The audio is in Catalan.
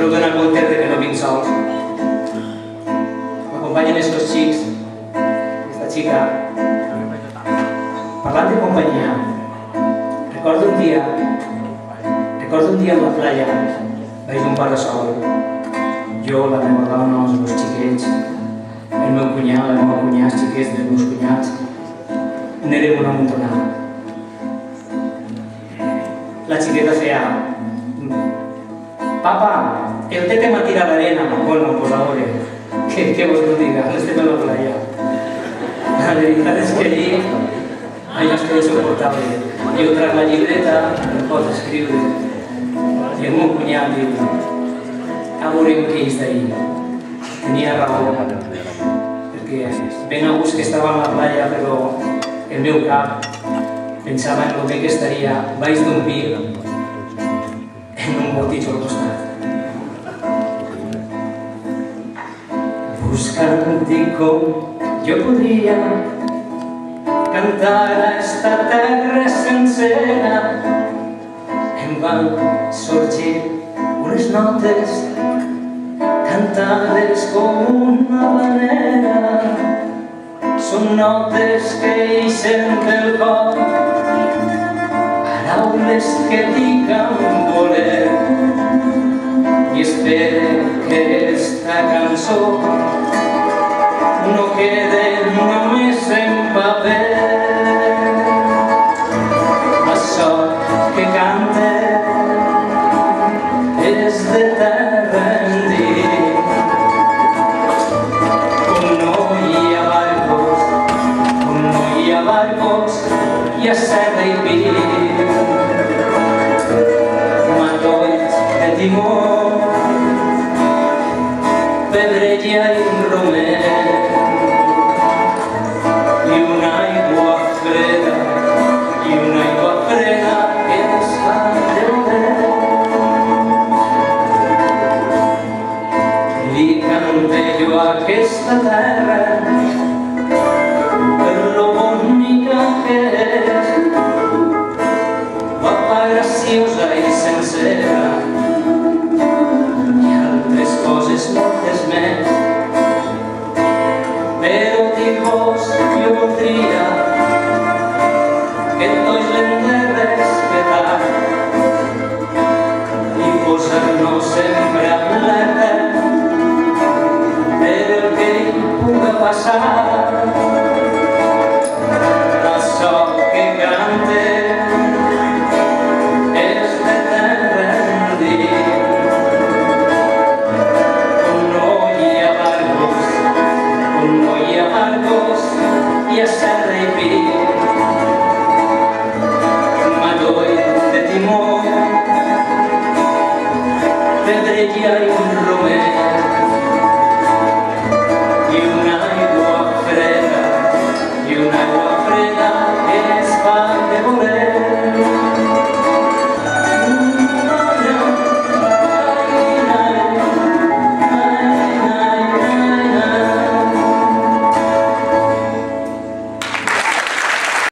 Heu donat compte que no vinc sols. M'acompanyen estos xics, esta xica. Parlant de companyia, recordo un dia a la playa, vaig d'un parasol, jo, la meva dona, els meus xiquets, el meu cunyat, la meva cunyada, els xiquets dels meus cunyats, anirem una amuntonada. La xiqueta feia: papa, el tete m'ha tirat l'arena. Bueno, pues a veure, què vols que ho diga? Estem a la playa. La veritat és que allí allò és que és insuportable. Jo trac la llibreta, em pots escriure, i el meu cunyat diu: a veure què hi està ahí. Tenia raó, perquè ben a gust que estava a la playa, però el meu cap pensava en el bé que estaria baix d'un pi en un botitxo al costat. Buscant-hi com jo podria cantar a esta terra sencera, em van sorgir unes notes cantades com una habanera. Són notes que ixen del cor, paraules que digan voler, i espero que esta cançó no quede només en paper. Això que cante és de terra endins, on no hi ha barcos, hi ha seda i vi, matolls de timó, pedrella i un romer, i una aigua freda que es fa llorer. Li cante jo a aquesta terra